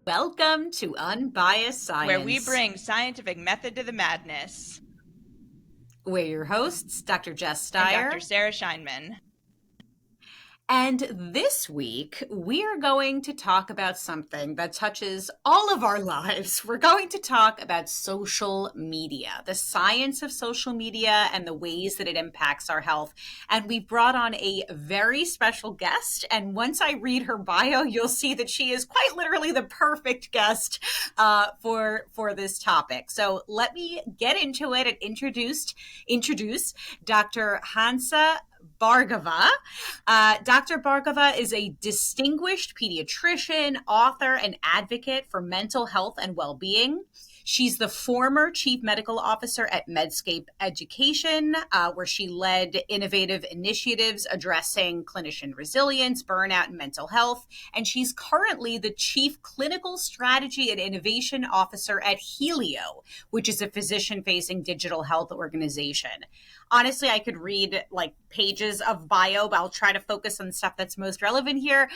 Welcome to Unbiased Science, where we bring scientific method to the madness. We're your hosts, Dr. Jess And Steyer Dr. Sarah Scheinman. And this week, we are going to talk about something that touches all of our lives. We're going to talk about social media, the science of social media and the ways that it impacts our health. And we brought on a very special guest. And once I read her bio, you'll see that she is quite literally the perfect guest for this topic. So let me get into it and introduce Dr. Hansa Bhargava. Dr. Bhargava is a distinguished pediatrician, author, and advocate for mental health and well-being. She's the former chief medical officer at Medscape Education, where she led innovative initiatives addressing clinician resilience, burnout, and mental health. And she's currently the chief clinical strategy and innovation officer at Helio, which is a physician-facing digital health organization. Honestly, I could read like pages of bio, but I'll try to focus on stuff that's most relevant here.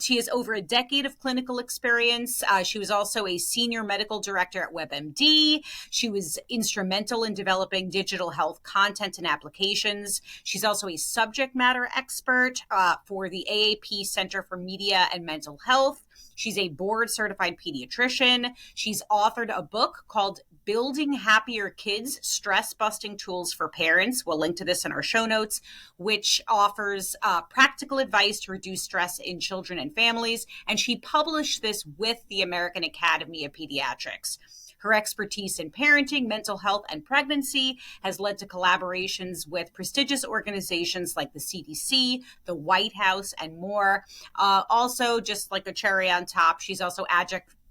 She has over a decade of clinical experience. She was also a senior medical director at WebMD. She was instrumental in developing digital health content and applications. She's also a subject matter expert for the AAP Center for Media and Mental Health. She's a board certified pediatrician. She's authored a book called Building Happier Kids, Stress Busting Tools for Parents. We'll link to this in our show notes, which offers practical advice to reduce stress in children and families. And she published this with the American Academy of Pediatrics. Her expertise in parenting, mental health, and pregnancy has led to collaborations with prestigious organizations like the CDC, the White House, and more. Also, just like a cherry on top, she's also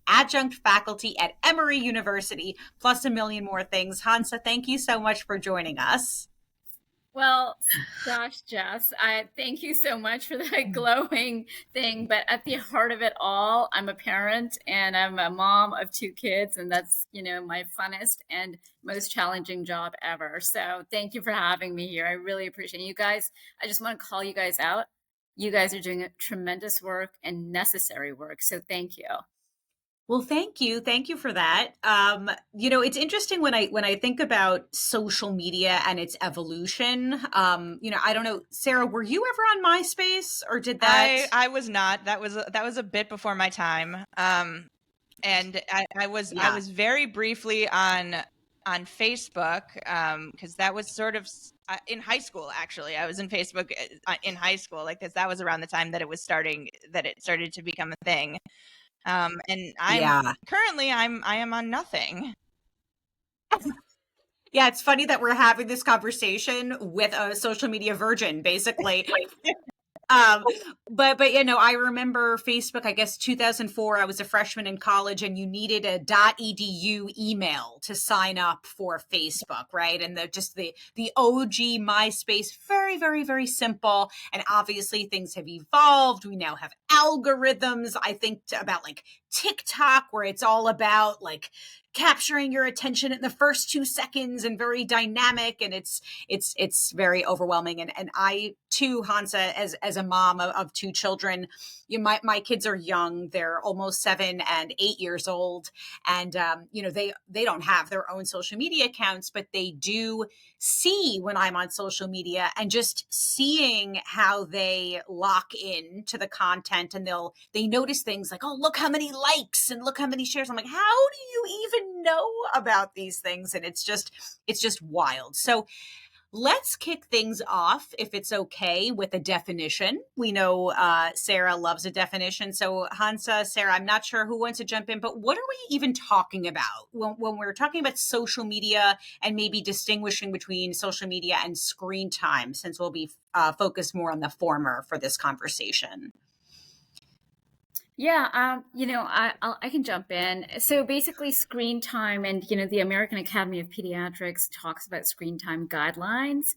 adjunct faculty at Emory University, plus a million more things. Hansa, thank you so much for joining us. Well, gosh, Jess, thank you so much for that glowing thing. But at the heart of it all, I'm a parent and I'm a mom of 2 kids. And that's, my funnest and most challenging job ever. So thank you for having me here. I really appreciate it. You guys. I just want to call you guys out. You guys are doing tremendous work and necessary work. So thank you. Well, thank you. Thank you for that. It's interesting when I think about social media and its evolution. I don't know, Sarah, were you ever on MySpace or did that? I was not. That was a bit before my time. And I was very briefly on Facebook because that was sort of in high school. Actually, I was in Facebook in high school, like because that was around the time that it started to become a thing. And currently I am on nothing. Yeah, it's funny that we're having this conversation with a social media virgin, basically. But I remember Facebook, I guess 2004, I was a freshman in college and you needed a .edu email to sign up for Facebook, right? And the OG MySpace, very, very, very simple. And obviously things have evolved. We now have algorithms, I think about like TikTok, where it's all about like capturing your attention in the first 2 seconds and very dynamic. And it's very overwhelming. And I too, Hansa, as a mom of 2 children, my kids are young. They're almost 7 and 8 years old. And, they don't have their own social media accounts, but they do see when I'm on social media and just seeing how they lock in to the content and they notice things like, oh, look how many likes and look how many shares. I'm like, how do you even know about these things? And it's just wild. So let's kick things off, if it's okay, with a definition. We know Sarah loves a definition. So Hansa, Sarah, I'm not sure who wants to jump in, but what are we even talking about when we're talking about social media and maybe distinguishing between social media and screen time, since we'll be focused more on the former for this conversation? Yeah, I can jump in. So basically screen time and, the American Academy of Pediatrics talks about screen time guidelines,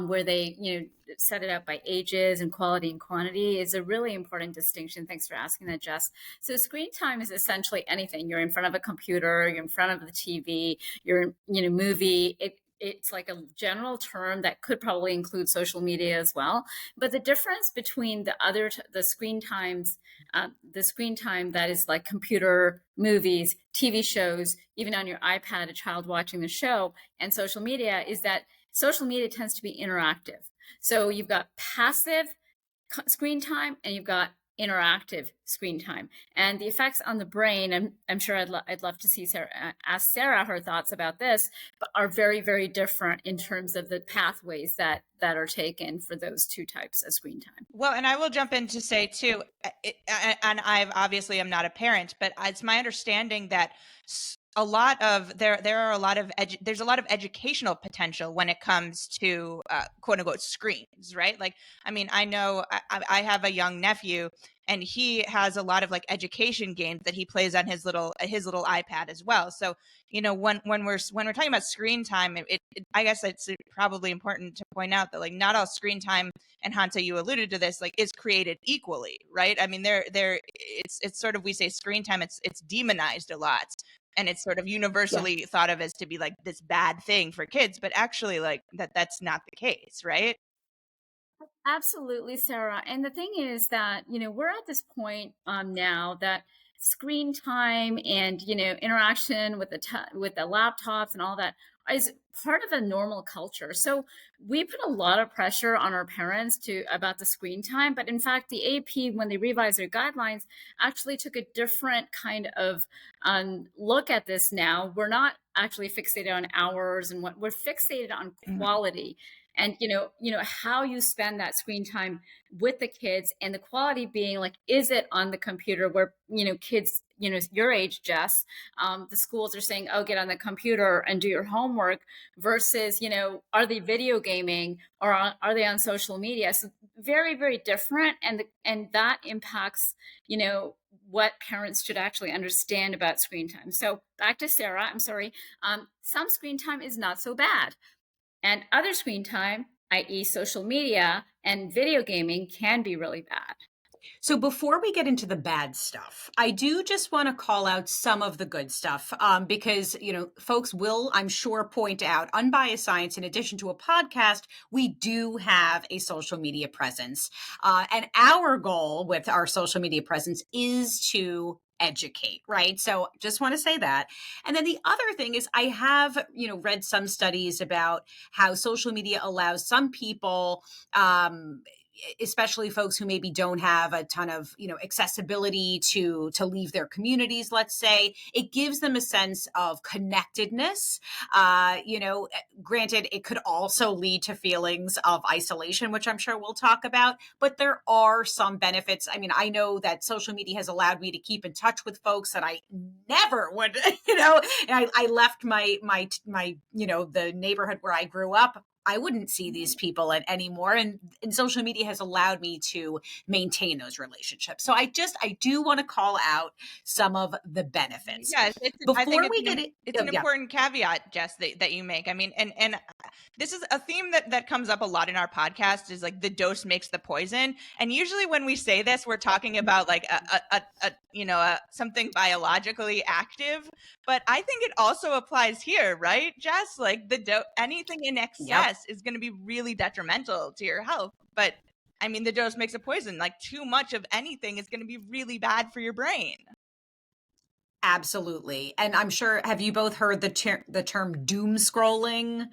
where they, set it up by ages and quality and quantity is a really important distinction. Thanks for asking that, Jess. So screen time is essentially anything. You're in front of a computer, you're in front of the TV, you're in, movie. It it's like a general term that could probably include social media as well. But the difference between the screen time that is like computer, movies, TV shows, even on your iPad, a child watching the show, and social media is that social media tends to be interactive. So you've got passive screen time and you've got interactive screen time, and the effects on the brain, I'm sure I'd love to see Sarah, ask Sarah her thoughts about this, but are very, very different in terms of the pathways that are taken for those two types of screen time. Well, and I will jump in to say too, and I obviously am not a parent, but it's my understanding that a lot of there's a lot of educational potential when it comes to quote unquote screens, right? Like, I mean, I know I have a young nephew, and he has a lot of like education games that he plays on his little iPad as well. So, you know, when we're talking about screen time, I guess it's probably important to point out that like not all screen time, and Hanta, you alluded to this, like is created equally, right? I mean, it's sort of, we say screen time, it's demonized a lot. And it's sort of universally thought of as to be like this bad thing for kids, but actually like that's not the case, right? Absolutely, Sarah. And the thing is that, we're at this point now that screen time and, interaction with with the laptops and all that is part of a normal culture. So we put a lot of pressure on our parents about the screen time. But in fact, the AP, when they revised their guidelines, actually took a different kind of look at this now. We're not actually fixated on hours and what we're fixated on quality. And how you spend that screen time with the kids, and the quality being like, is it on the computer where kids your age, Jess, the schools are saying, oh, get on the computer and do your homework, versus are they video gaming, or are they on social media? So very, very different, and that impacts what parents should actually understand about screen time. So back to Sarah, I'm sorry. Some screen time is not so bad. And other screen time, i.e. social media and video gaming, can be really bad. So before we get into the bad stuff, I do just want to call out some of the good stuff, because, folks will, I'm sure, point out Unbiased Science, in addition to a podcast, we do have a social media presence. And our goal with our social media presence is to educate, right? So just want to say that. And then the other thing is, I have, read some studies about how social media allows some people, especially folks who maybe don't have a ton of accessibility to leave their communities, let's say, it gives them a sense of connectedness. Granted, it could also lead to feelings of isolation, which I'm sure we'll talk about, but there are some benefits. I mean, I know that social media has allowed me to keep in touch with folks that I never would, and I left my the neighborhood where I grew up. I wouldn't see these people anymore. And social media has allowed me to maintain those relationships. So I do want to call out some of the benefits. Yeah, it's an yeah. important caveat, Jess, that you make. I mean, and this is a theme that comes up a lot in our podcast, is like the dose makes the poison. And usually when we say this, we're talking about like something biologically active. But I think it also applies here, right, Jess? Like anything in excess is going to be really detrimental to your health. But I mean, the dose makes a poison. Like too much of anything is going to be really bad for your brain. Absolutely. And I'm sure, have you both heard the term doom scrolling?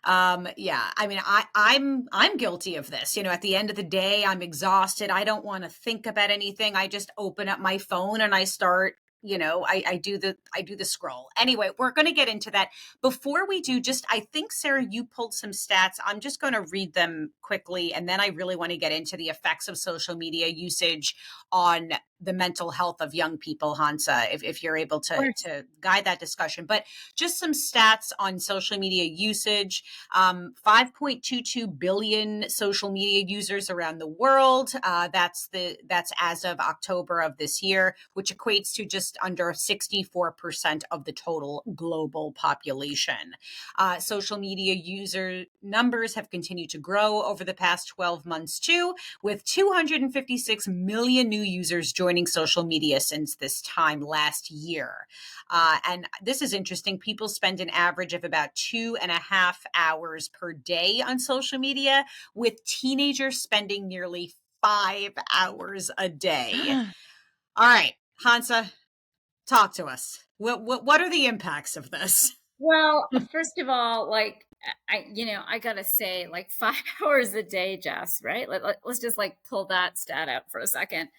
Yeah, I mean, I'm guilty of this. At the end of the day, I'm exhausted. I don't want to think about anything. I just open up my phone and I start, I do the scroll. Anyway, we're going to get into that. Before we do, I think, Sarah, you pulled some stats. I'm just going to read them quickly. And then I really want to get into the effects of social media usage on the mental health of young people, Hansa, if you're able to guide that discussion. But just some stats on social media usage. 5.22 billion social media users around the world. That's as of October of this year, which equates to just under 64% of the total global population. Social media user numbers have continued to grow over the past 12 months too, with 256 million new users joining joining social media since this time last year. And this is interesting. People spend an average of about 2.5 hours per day on social media, with teenagers spending nearly 5 hours a day. All right, Hansa, talk to us. What are the impacts of this? Well, first of all, like I gotta say, like 5 hours a day, Jess, right? Let's just like pull that stat out for a second.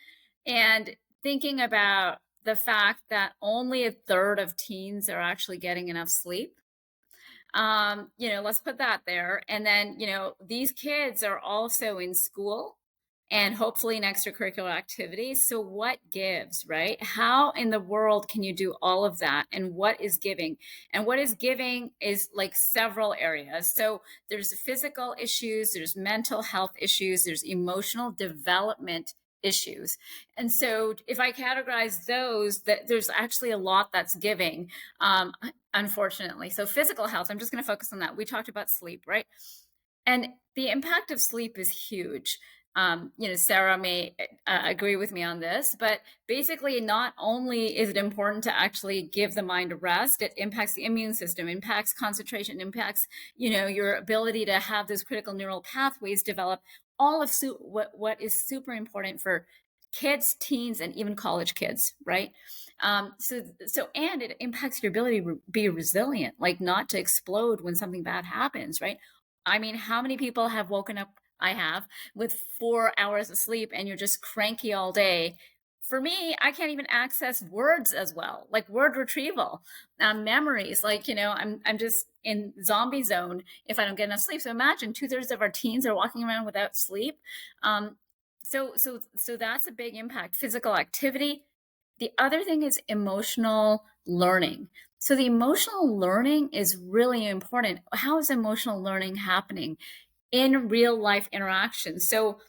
And thinking about the fact that only a third of teens are actually getting enough sleep. Let's put that there. And then, these kids are also in school and hopefully in extracurricular activities. So what gives, right? How in the world can you do all of that? And what is giving? And what is giving is like several areas. So there's physical issues, there's mental health issues, there's emotional development issues. And so if I categorize those, that there's actually a lot that's giving. Unfortunately. So physical health, I'm just going to focus on that. We talked about sleep, right? And the impact of sleep is huge. Sarah may agree with me on this, but basically, not only is it important to actually give the mind a rest, it impacts the immune system, impacts concentration, impacts, your ability to have those critical neural pathways develop. All of what is super important for kids, teens, and even college kids, right? And it impacts your ability to be resilient, like not to explode when something bad happens, right? I mean, how many people have woken up? I have, with 4 hours of sleep, and you're just cranky all day. For me, I can't even access words as well, like word retrieval, memories. Like, I'm just in zombie zone if I don't get enough sleep. So imagine 2/3 of our teens are walking around without sleep. So that's a big impact. Physical activity. The other thing is emotional learning. So the emotional learning is really important. How is emotional learning happening in real life interactions? So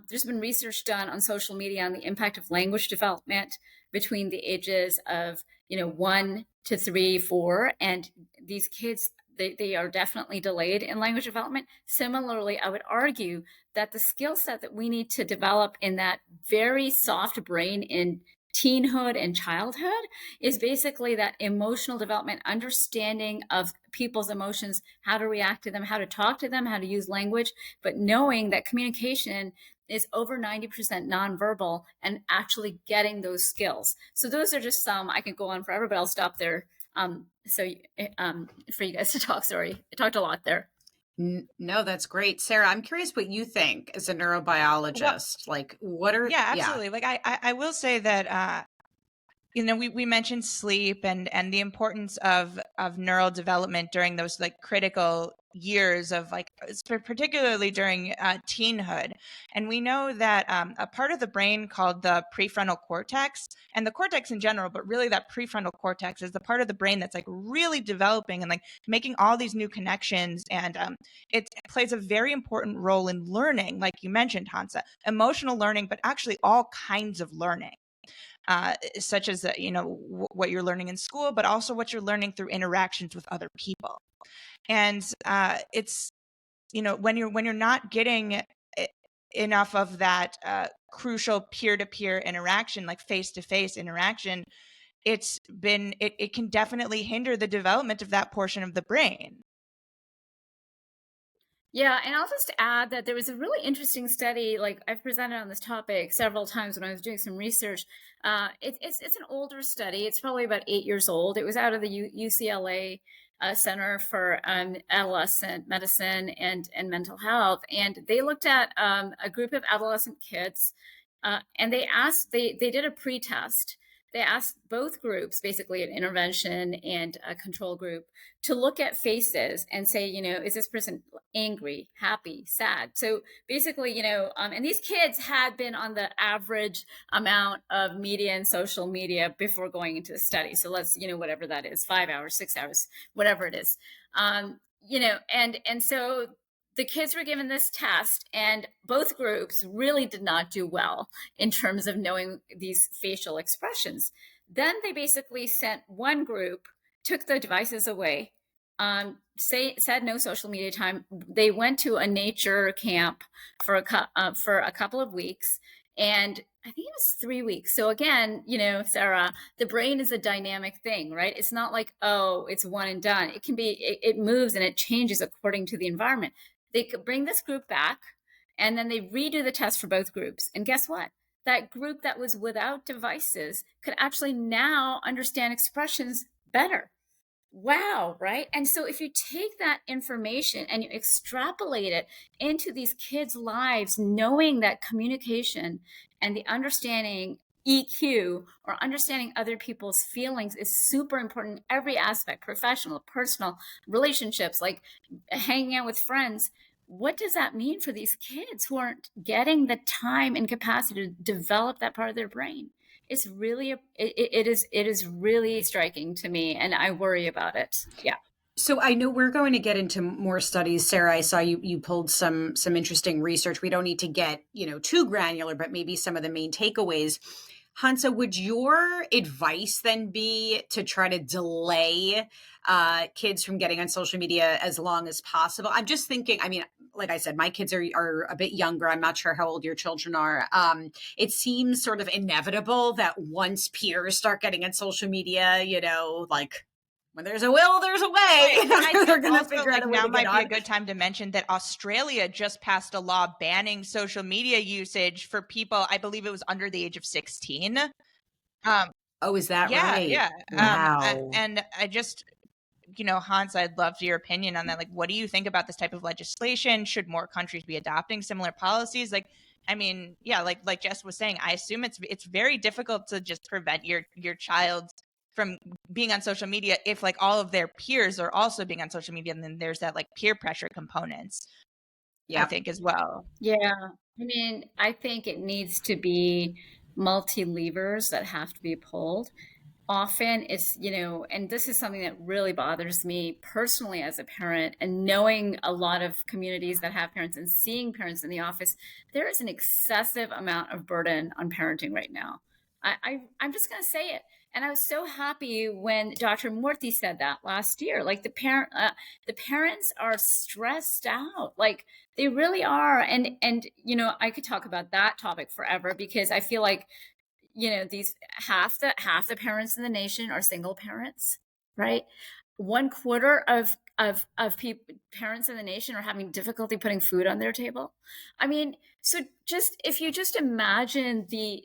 there's been research done on social media on the impact of language development between the ages of 1 to 3, 4, and these kids, they are definitely delayed in language development. Similarly, I would argue that the skill set that we need to develop in that very soft brain in teenhood and childhood is basically that emotional development, understanding of people's emotions, how to react to them, how to talk to them, how to use language, but knowing that communication is over 90% nonverbal, and actually getting those skills. So those are just some. I can go on forever, but I'll stop there. For you guys to talk. Sorry, I talked a lot there. No, that's great. Sarah, I'm curious what you think as a neurobiologist. Like, what are... Yeah, absolutely. Like I will say that we mentioned sleep and the importance of neural development during those like critical years of like particularly during teenhood. And we know that a part of the brain called the prefrontal cortex, and the cortex in general, but really that prefrontal cortex is the part of the brain that's like really developing and like making all these new connections. And it plays a very important role in learning, like you mentioned, Hansa, emotional learning, but actually all kinds of learning. Such as what you're learning in school, but also what you're learning through interactions with other people. And it's when you're not getting enough of that crucial peer-to-peer interaction, like face-to-face interaction, it can definitely hinder the development of that portion of the brain. Yeah, and I'll just add that there was a really interesting study. Like, I've presented on this topic several times when I was doing some research. It's an older study. It's probably about 8 years old. It was out of the UCLA Center for Adolescent Medicine and Mental Health, and they looked at a group of adolescent kids, and they did a pre-test. They asked both groups, basically an intervention and a control group, to look at faces and say, is this person angry, happy, sad? So basically, and these kids had been on the average amount of media and social media before going into the study. So let's, whatever that is, 5 hours, 6 hours, whatever it is. And so the kids were given this test, and both groups really did not do well in terms of knowing these facial expressions. Then they basically sent one group, took the devices away, said no social media time. They went to a nature camp for a couple of weeks, And I think it was 3 weeks. So again, Sarah, the brain is a dynamic thing, right? It's not like, oh, it's one and done. It can be, it moves and it changes according to the environment. They could bring this group back and then they redo the test for both groups. And guess what? That group that was without devices could actually now understand expressions better. Wow, right? And so if you take that information and you extrapolate it into these kids' lives, knowing that communication and the understanding EQ or understanding other people's feelings is super important in every aspect, professional, personal, relationships, like hanging out with friends. What does that mean for these kids who aren't getting the time and capacity to develop that part of their brain? It's really it is really striking to me, and I worry about it. Yeah. So I know we're going to get into more studies. Sarah, I saw you pulled some interesting research. We don't need to get, too granular, but maybe some of the main takeaways. Hansa, would your advice then be to try to delay kids from getting on social media as long as possible? I'm just thinking, I mean, like I said, my kids are a bit younger. I'm not sure how old your children are. It seems sort of inevitable that once peers start getting on social media, like when there's a will, there's a way. I They're going to also, figure out a way now to might get be on. a good time to mention that Australia just passed a law banning social media usage for people, I believe it was under the age of 16. Oh, is that right? Yeah. Wow. And I just, Hans, I'd love your opinion on that. Like, what do you think about this type of legislation? Should more countries be adopting similar policies? Like, I mean, yeah, like Jess was saying, I assume it's very difficult to just prevent your child from being on social media if like all of their peers are also being on social media, and then there's that like peer pressure components, I think, as well. Yeah. I mean, I think it needs to be multi levers that have to be pulled. Often it's, and this is something that really bothers me personally as a parent, and knowing a lot of communities that have parents and seeing parents in the office, there is an excessive amount of burden on parenting right now. I'm just going to say it. And I was so happy when Dr. Murthy said that last year. Like the parents are stressed out. Like they really are. And I could talk about that topic forever, because I feel like these half the parents in the nation are single parents, right? 1/4 of parents in the nation are having difficulty putting food on their table. I mean, so just if you just imagine the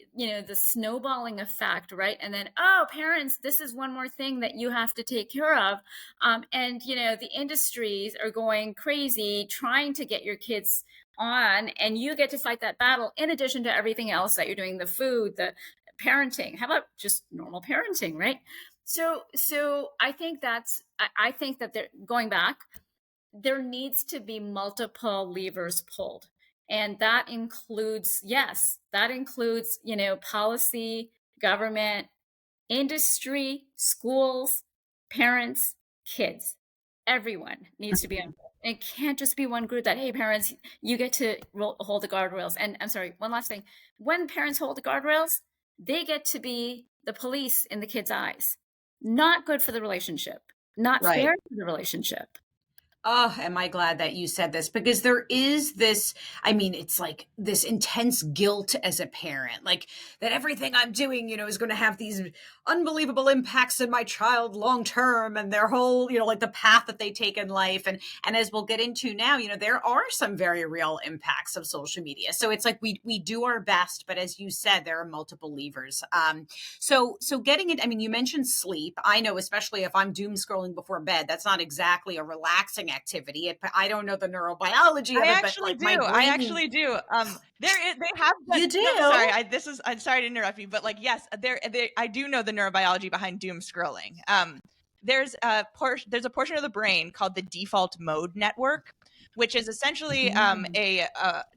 snowballing effect, right? And then, oh, parents, this is one more thing that you have to take care of, and the industries are going crazy trying to get your kids on, and you get to fight that battle in addition to everything else that you're doing, the food, the parenting. How about just normal parenting, right? So I think that they're going back. There needs to be multiple levers pulled, and that includes policy, government, industry, schools, parents, kids. Everyone needs to be on board. It can't just be one group that, hey, parents, you get to hold the guardrails. And I'm sorry, one last thing. When parents hold the guardrails, they get to be the police in the kids' eyes. Not good for the relationship. Not fair for the relationship. Oh, am I glad that you said this, because there is this, I mean, it's like this intense guilt as a parent, like that everything I'm doing, is going to have these unbelievable impacts in my child long term, and their whole, like the path that they take in life. And as we'll get into now, there are some very real impacts of social media. So it's like we do our best, but as you said, there are multiple levers. So getting it, I mean, you mentioned sleep. I know, especially if I'm doom scrolling before bed, that's not exactly a relaxing activity. I don't know the neurobiology of it, but like my brain... I actually do. They have done, you do. No, sorry, I'm sorry to interrupt you, but like, yes, I do know the neurobiology behind doom scrolling. There's a portion of the brain called the default mode network, which is essentially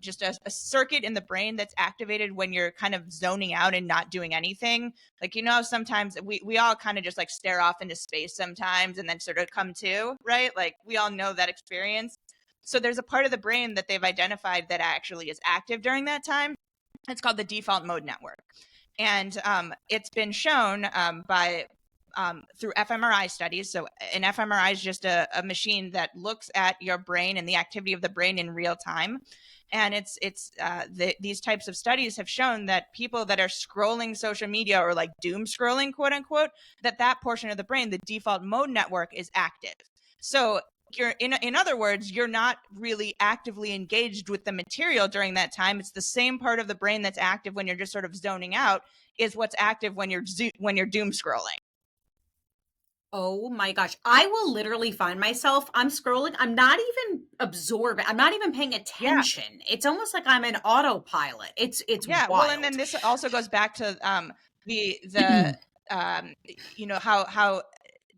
just a circuit in the brain that's activated when you're kind of zoning out and not doing anything. Like, sometimes we all kind of just like stare off into space sometimes and then sort of come to, right? Like we all know that experience. So there's a part of the brain that they've identified that actually is active during that time. It's called the default mode network. And it's been shown through fMRI studies. So an fMRI is just a machine that looks at your brain and the activity of the brain in real time. And these types of studies have shown that people that are scrolling social media, or like doom scrolling, quote unquote, that portion of the brain, the default mode network, is active. So you're in other words, you're not really actively engaged with the material during that time. It's the same part of the brain that's active when you're just sort of zoning out is what's active when you're doom scrolling. Oh my gosh. I will literally find myself, I'm scrolling, I'm not even absorbing, I'm not even paying attention. Yeah. It's almost like I'm an autopilot. It's yeah, wild. Well, and then this also goes back to the how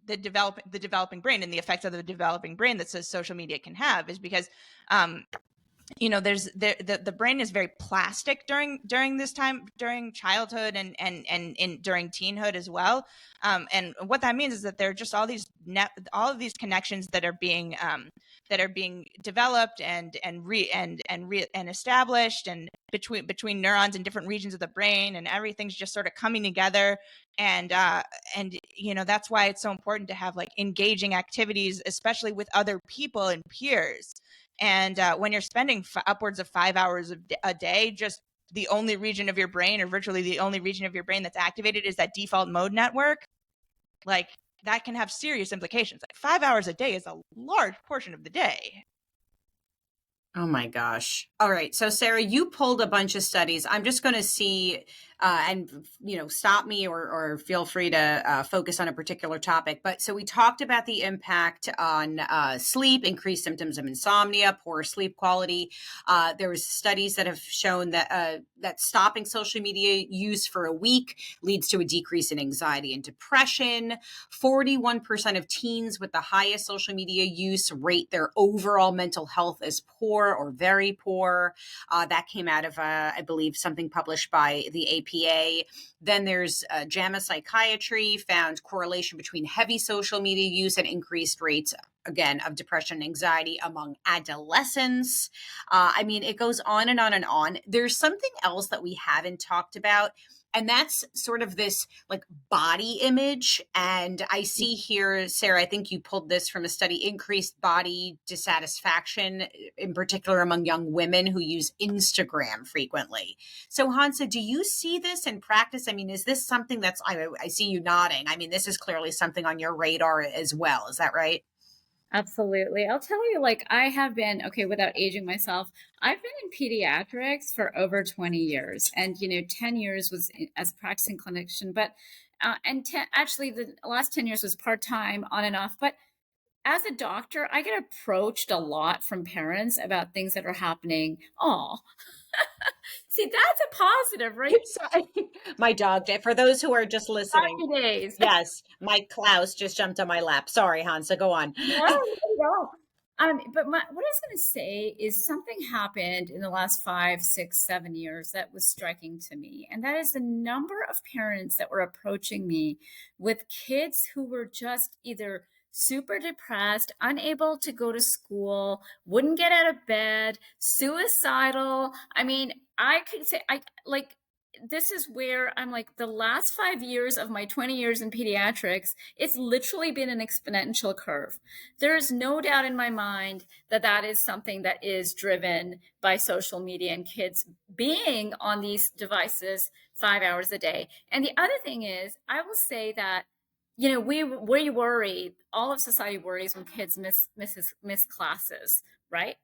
the developing brain and the effects of the developing brain that social media can have is because there's the brain is very plastic during this time, during childhood and during teenhood as well. And what that means is that there are just all of these connections that are being developed and established, and between neurons in different regions of the brain, and everything's just sort of coming together. And that's why it's so important to have like engaging activities, especially with other people and peers. And when you're spending upwards of 5 hours a day, just the only region of your brain, or virtually the only region of your brain that's activated, is that default mode network, like that can have serious implications. Like 5 hours a day is a large portion of the day. Oh my gosh. All right. So Sarah, you pulled a bunch of studies. I'm just going to see and stop me or feel free to focus on a particular topic. But so we talked about the impact on sleep, increased symptoms of insomnia, poor sleep quality. There was studies that have shown that that stopping social media use for a week leads to a decrease in anxiety and depression. 41% of teens with the highest social media use rate their overall mental health as poor or very poor. That came out of, I believe, something published by the APA. Then there's JAMA Psychiatry found correlation between heavy social media use and increased rates, again, of depression and anxiety among adolescents. I mean, it goes on and on and on. There's something else that we haven't talked about, and that's sort of this like body image. And I see here, Sarah, I think you pulled this from a study, increased body dissatisfaction, in particular among young women who use Instagram frequently. So Hansa, do you see this in practice? I mean, is this something that's, I see you nodding. I mean, this is clearly something on your radar as well. Is that right? Absolutely. I'll tell you, like, I have been, okay, without aging myself, I've been in pediatrics for over 20 years. And, 10 years was as a practicing clinician, but, actually, the last 10 years was part time, on and off. But as a doctor, I get approached a lot from parents about things that are happening. Oh, see, that's a positive, right? Sorry. My dog did. For those who are just listening. 5 days. Yes, my Klaus just jumped on my lap. Sorry, Hansa, go on. No. But what I was going to say is something happened in the last 5, 6, 7 years that was striking to me. And that is the number of parents that were approaching me with kids who were just either super depressed, unable to go to school, wouldn't get out of bed, suicidal. I mean, I could say, this is where I'm like, the last 5 years of my 20 years in pediatrics, it's literally been an exponential curve. There is no doubt in my mind that that is something that is driven by social media and kids being on these devices 5 hours a day. And the other thing is, I will say that, we worry, all of society worries when kids miss classes, right?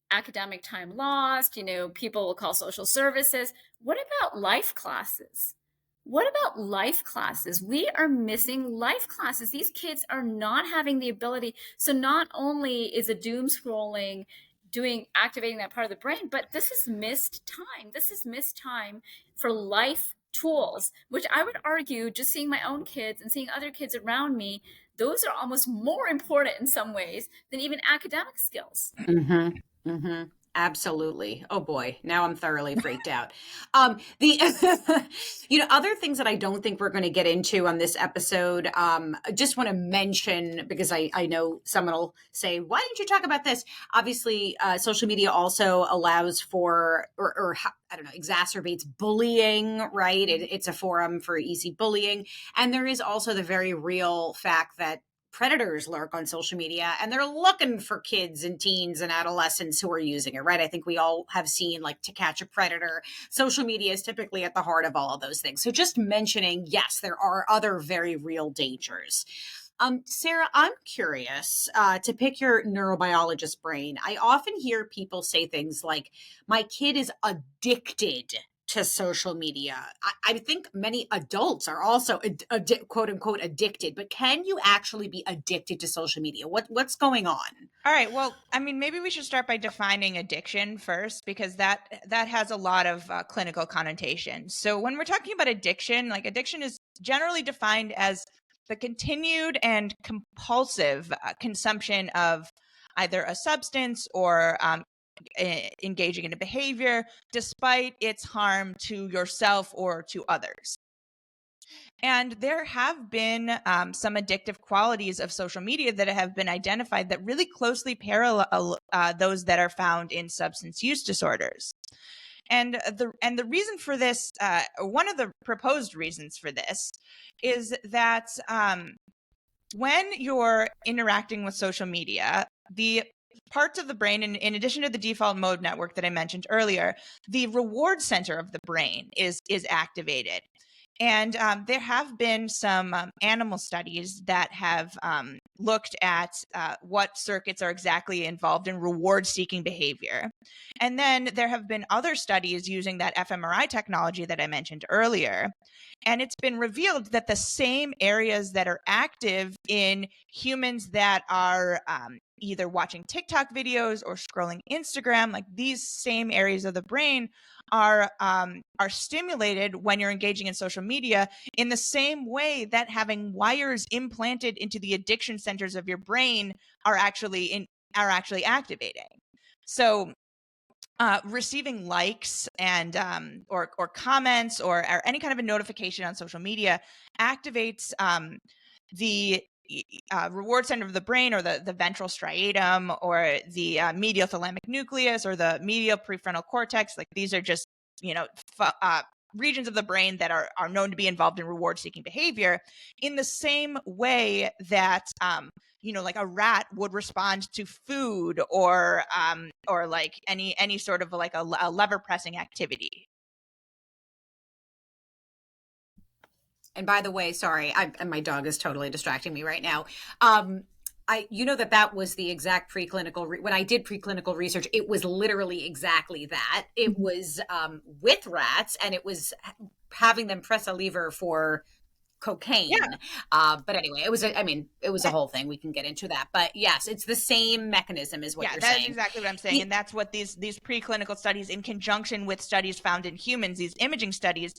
Academic time lost, people will call social services. What about life classes? What about life classes? We are missing life classes. These kids are not having the ability. So not only is a doom scrolling activating that part of the brain, but this is missed time. This is missed time for life tools, which I would argue, just seeing my own kids and seeing other kids around me, those are almost more important in some ways than even academic skills. Mm-hmm. Mm-hmm. Absolutely. Oh boy, now I'm thoroughly freaked out. The other things that I don't think we're going to get into on this episode, I just want to mention, because I know someone will say, why didn't you talk about this? Obviously, social media also allows for, or I don't know, exacerbates bullying, right? It's a forum for easy bullying. And there is also the very real fact that predators lurk on social media, and they're looking for kids and teens and adolescents who are using it, right? I think we all have seen, like, To Catch a Predator. Social media is typically at the heart of all of those things. So just mentioning, yes, there are other very real dangers. Sarah, I'm curious to pick your neurobiologist brain. I often hear people say things like, my kid is addicted to social media. I think many adults are also quote unquote addicted, but can you actually be addicted to social media? What's going on? All right. Well, I mean, maybe we should start by defining addiction first, because that has a lot of clinical connotations. So when we're talking about addiction, like, addiction is generally defined as the continued and compulsive consumption of either a substance or engaging in a behavior despite its harm to yourself or to others. And there have been some addictive qualities of social media that have been identified that really closely parallel those that are found in substance use disorders. And the reason for this, one of the proposed reasons for this, is that when you're interacting with social media, the parts of the brain, in addition to the default mode network that I mentioned earlier, the reward center of the brain is activated. And there have been some animal studies that have looked at what circuits are exactly involved in reward-seeking behavior. And then there have been other studies using that fMRI technology that I mentioned earlier. And it's been revealed that the same areas that are active in humans that are either watching TikTok videos or scrolling Instagram, like, these same areas of the brain are stimulated when you're engaging in social media, in the same way that having wires implanted into the addiction centers of your brain are actually activating. So receiving likes and or comments or any kind of a notification on social media activates the reward center of the brain, or the ventral striatum, or the medial thalamic nucleus, or the medial prefrontal cortex. Like, these are just, regions of the brain that are known to be involved in reward seeking behavior, in the same way that like a rat would respond to food, or like any sort of like a lever pressing activity. And by the way, sorry, and my dog is totally distracting me right now. That was the exact preclinical, when I did preclinical research, it was literally exactly that. It was with rats, and it was having them press a lever for cocaine. Yeah. But anyway, it was a whole thing. We can get into that. But yes, it's the same mechanism is what you're saying. Yeah, that's exactly what I'm saying. And that's what these preclinical studies, in conjunction with studies found in humans, these imaging studies,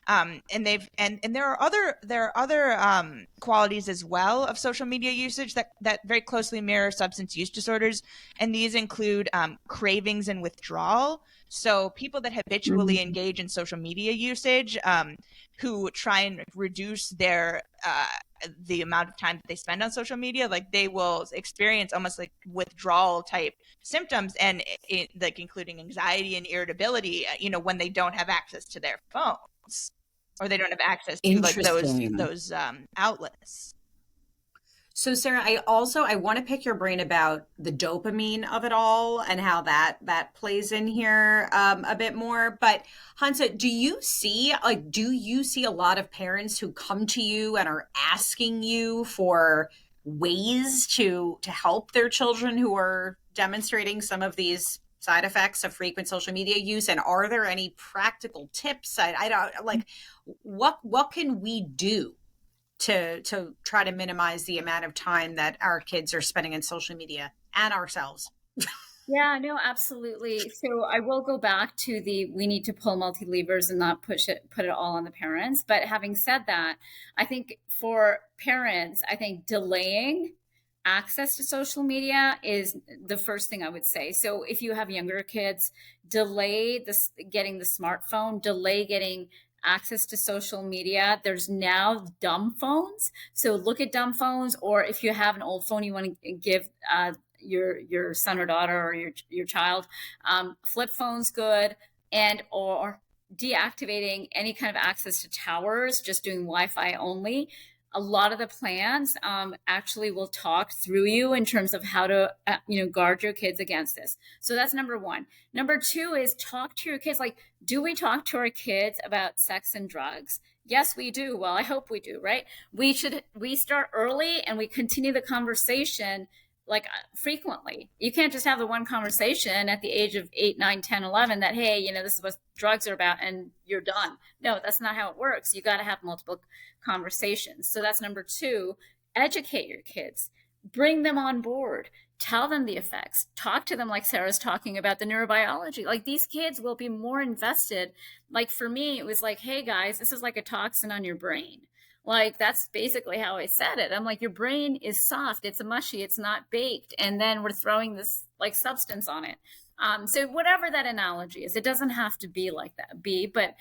and there are other qualities as well of social media usage that very closely mirror substance use disorders, and these include cravings and withdrawal. So people that habitually engage in social media usage, who try and reduce their the amount of time that they spend on social media, like, they will experience almost like withdrawal type symptoms, and like including anxiety and irritability, when they don't have access to their phones, or they don't have access to like those outlets. So Sarah, I want to pick your brain about the dopamine of it all and how that plays in here a bit more. But Hansa, do you see a lot of parents who come to you and are asking you for ways to help their children who are demonstrating some of these side effects of frequent social media use? And are there any practical tips? I don't, like, what can we do to try to minimize the amount of time that our kids are spending in social media, and ourselves? Yeah, no, absolutely. So I will go back to we need to pull multi levers and not put it all on the parents. But having said that, I think for parents, I think delaying access to social media is the first thing I would say. So if you have younger kids, delay getting the smartphone, delay getting access to social media. There's now dumb phones. So look at dumb phones, or if you have an old phone you want to give your son or daughter or your child, flip phone's good, and or deactivating any kind of access to towers, just doing Wi-Fi only. a lot of the plans actually will talk through you in terms of how to guard your kids against this. So that's number one. Number two is talk to your kids. Like, do we talk to our kids about sex and drugs? Yes, we do. Well, I hope we do, right? We start early and we continue the conversation like frequently. You can't just have the one conversation at the age of 8, 9, 10, 11 that, hey, this is what drugs are about and you're done. No, that's not how it works. You got to have multiple conversations. So that's number two. Educate your kids. Bring them on board. Tell them the effects. Talk to them like Sarah's talking about the neurobiology. Like, these kids will be more invested. Like, for me, it was like, hey guys, this is like a toxin on your brain. Like, that's basically how I said it. I'm like, your brain is soft, it's mushy, it's not baked, and then we're throwing this like substance on it. So whatever that analogy is, it doesn't have to be like that, but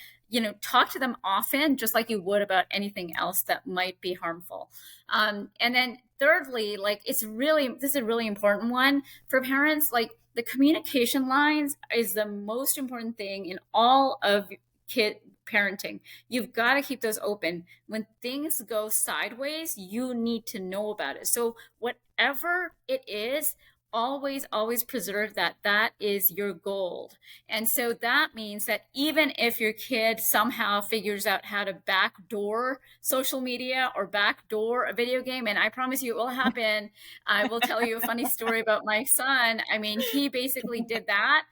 talk to them often, just like you would about anything else that might be harmful. And then thirdly, like, this is a really important one for parents. Like, the communication lines is the most important thing in all of kid parenting. You've got to keep those open. When things go sideways, you need to know about it. So whatever it is, always preserve that is your gold. And so that means that even if your kid somehow figures out how to backdoor social media or backdoor a video game, and I promise you it will happen. I will tell you a funny story about my son. I mean, he basically did that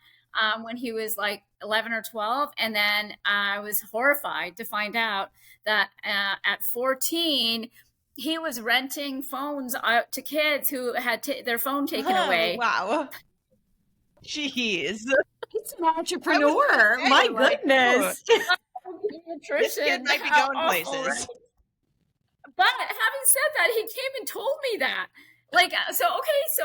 when he was like 11 or 12. And then I was horrified to find out that at 14, he was renting phones out to kids who had their phone taken away. Wow. Jeez. He's an entrepreneur. My goodness. This kid might be going places. Right? But having said that, he came and told me that. Like, so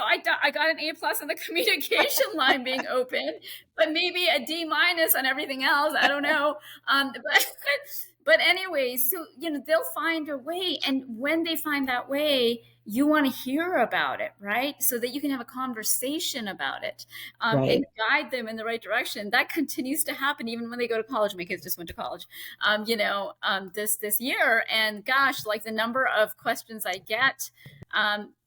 I got an A+ on the communication line being open, but maybe a D- on everything else. I don't know. But anyway, so, they'll find a way. And when they find that way, you want to hear about it, right? So that you can have a conversation about it right. and guide them in the right direction. That continues to happen even when they go to college. My kids just went to college, this year. And gosh, like, the number of questions I get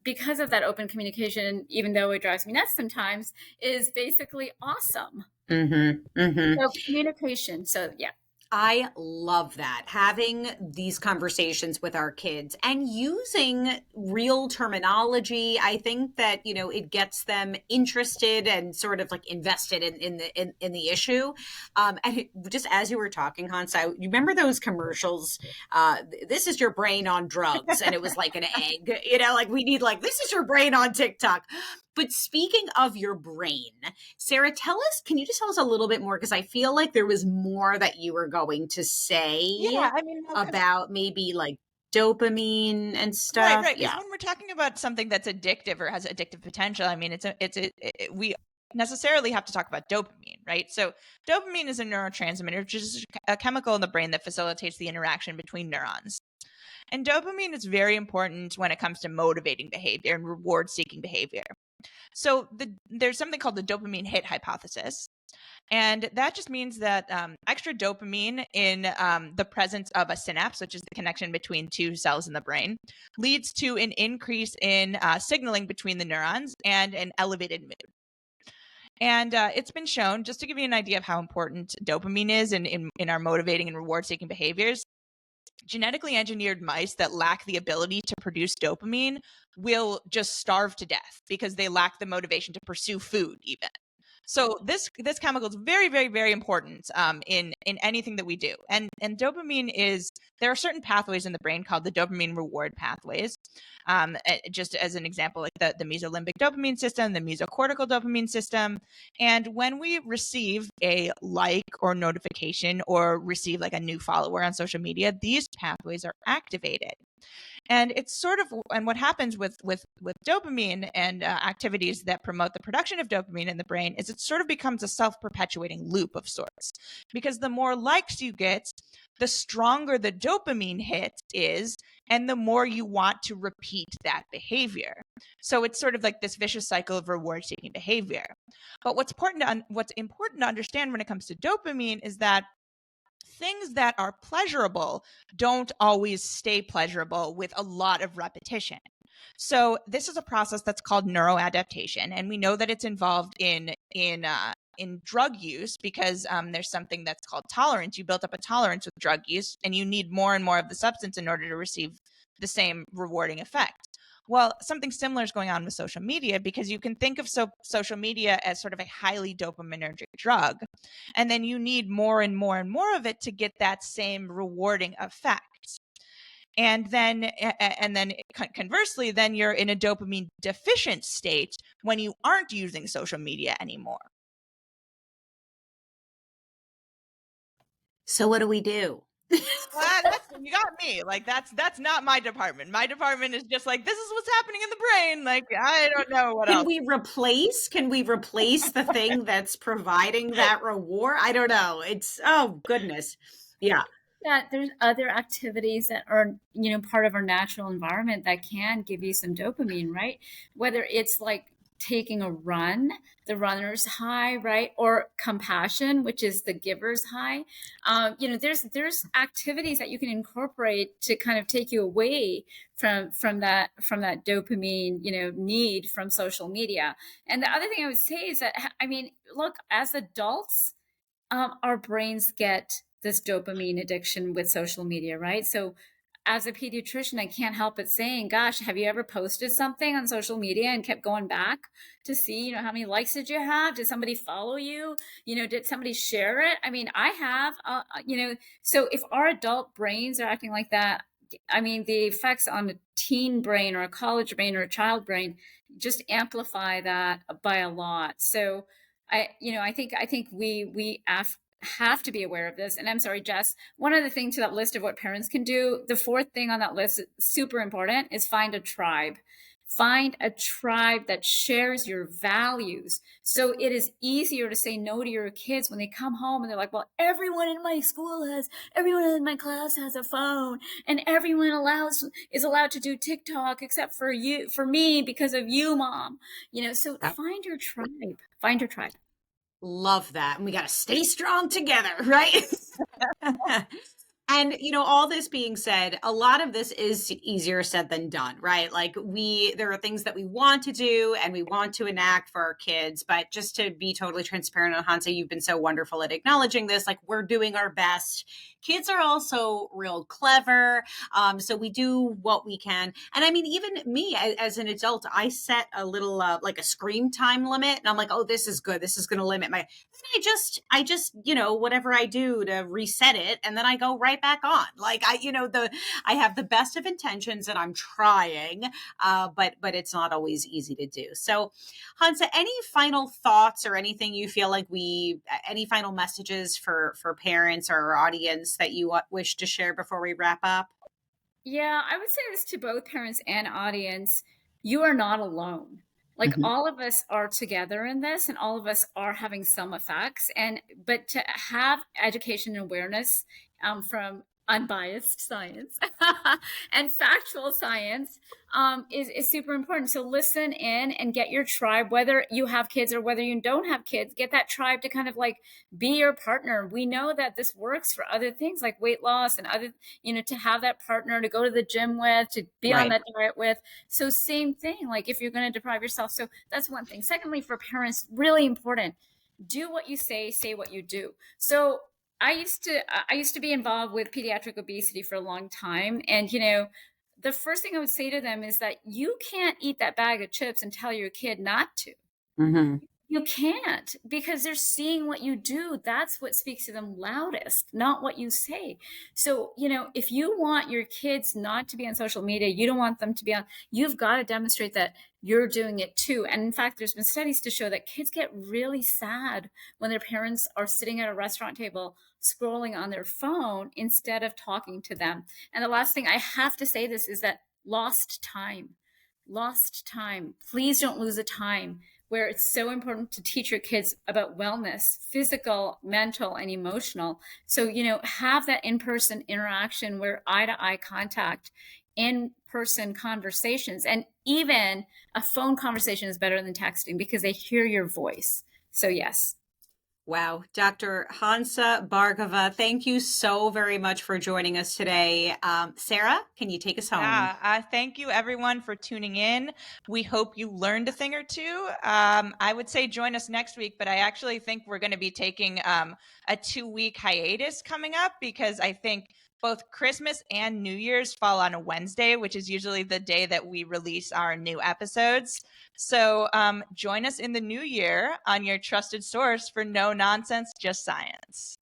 because of that open communication, even though it drives me nuts sometimes, is basically awesome. Mm-hmm. Mm-hmm. So communication. So yeah. I love that. Having these conversations with our kids and using real terminology. I think that, it gets them interested and sort of like invested in the issue. And just as you were talking, Hans, you remember those commercials? This is your brain on drugs. And it was like an egg, like we need this is your brain on TikTok. But speaking of your brain, Sarah, can you just tell us a little bit more? Because I feel like there was more that you were going to say about maybe like dopamine and stuff. Right. Because when we're talking about something that's addictive or has addictive potential, I mean, we necessarily have to talk about dopamine, right? So dopamine is a neurotransmitter, which is a chemical in the brain that facilitates the interaction between neurons. And dopamine is very important when it comes to motivating behavior and reward-seeking behavior. So there's something called the dopamine hit hypothesis. And that just means that extra dopamine in the presence of a synapse, which is the connection between two cells in the brain, leads to an increase in signaling between the neurons and an elevated mood. And it's been shown, just to give you an idea of how important dopamine is in our motivating and reward-seeking behaviors, genetically engineered mice that lack the ability to produce dopamine will just starve to death because they lack the motivation to pursue food even. So this chemical is very, very, very important in anything that we do. And dopamine there are certain pathways in the brain called the dopamine reward pathways. Just as an example, like the mesolimbic dopamine system, the mesocortical dopamine system. And when we receive a like or notification or receive like a new follower on social media, these pathways are activated. And it's and what happens with dopamine and activities that promote the production of dopamine in the brain is it sort of becomes a self-perpetuating loop of sorts. Because the more likes you get, the stronger the dopamine hit is, and the more you want to repeat that behavior. So it's sort of like this vicious cycle of reward-seeking behavior. But what's important to understand when it comes to dopamine is that things that are pleasurable don't always stay pleasurable with a lot of repetition. So this is a process that's called neuroadaptation, and we know that it's involved in drug use because there's something that's called tolerance. You built up a tolerance with drug use, and you need more and more of the substance in order to receive the same rewarding effect. Well, something similar is going on with social media, because you can think of social media as sort of a highly dopaminergic drug, and then you need more and more and more of it to get that same rewarding effect. And then conversely, then you're in a dopamine deficient state when you aren't using social media anymore. So what do we do? You got me. Like that's not my department. My department is just like, this is what's happening in the brain. Like, I don't know what else. Can we replace the thing that's providing that reward? I don't know. It's, oh goodness. Yeah. Yeah, there's other activities that are, part of our natural environment that can give you some dopamine, right? Whether it's like taking a run, the runner's high, right? Or compassion, which is the giver's high. There's activities that you can incorporate to kind of take you away from that dopamine, need from social media. And the other thing I would say is that, look, as adults, our brains get this dopamine addiction with social media, right? So as a pediatrician, I can't help but saying, gosh, have you ever posted something on social media and kept going back to see, how many likes did you have? Did somebody follow you? Did somebody share it? I have, so if our adult brains are acting like that, the effects on a teen brain or a college brain or a child brain just amplify that by a lot. So I think we have to be aware of this. And I'm sorry, Jess, one other thing to that list of what parents can do, the fourth thing on that list, super important, is find a tribe. Find a tribe that shares your values. So it is easier to say no to your kids when they come home and they're like, well, everyone in my my class has a phone, and everyone is allowed to do TikTok except for me, because of you, mom. So find your tribe. Find your tribe. Love that. And we got to stay strong together, right? And, all this being said, a lot of this is easier said than done, right? Like there are things that we want to do and we want to enact for our kids, but just to be totally transparent, and Hansa, you've been so wonderful at acknowledging this, like we're doing our best. Kids are also real clever. So we do what we can. And even me as an adult, I set a little, like a screen time limit, and I'm like, oh, this is good. This is going to limit my, I just, whatever I do to reset it. And then I go right back on. Like I have the best of intentions and I'm trying, but it's not always easy to do. So Hansa, any final thoughts or anything you feel like any final messages for parents or our audience that you wish to share before we wrap up? Yeah, I would say this to both parents and audience. You are not alone. Like all of us are together in this, and all of us are having some effects. But to have education and awareness from unbiased science and factual science is super important. So listen in and get your tribe, whether you have kids or whether you don't have kids, get that tribe to kind of like be your partner. We know that this works for other things like weight loss and other, to have that partner to go to the gym with, to be on that diet with. So same thing, like if you're going to deprive yourself. So that's one thing. Secondly, for parents, really important, do what you say what you do. So I used to be involved with pediatric obesity for a long time. And, the first thing I would say to them is that you can't eat that bag of chips and tell your kid not to. Mm-hmm. You can't, because they're seeing what you do. That's what speaks to them loudest, not what you say. So, if you want your kids not to be on social media, you don't want them to be on, you've got to demonstrate that you're doing it too. And in fact, there's been studies to show that kids get really sad when their parents are sitting at a restaurant table scrolling on their phone instead of talking to them. And the last thing I have to say this is that lost time. Please don't lose a time where it's so important to teach your kids about wellness, physical, mental, and emotional. So, have that in-person interaction where eye-to-eye contact, in-person conversations, and even a phone conversation is better than texting because they hear your voice. So yes. Wow. Dr. Hansa Bhargava, thank you so very much for joining us today. Sarah, can you take us home? Yeah, thank you everyone for tuning in. We hope you learned a thing or two. I would say join us next week, but I actually think we're going to be taking a 2-week hiatus coming up because I think both Christmas and New Year's fall on a Wednesday, which is usually the day that we release our new episodes. So join us in the new year on your trusted source for no nonsense, just science.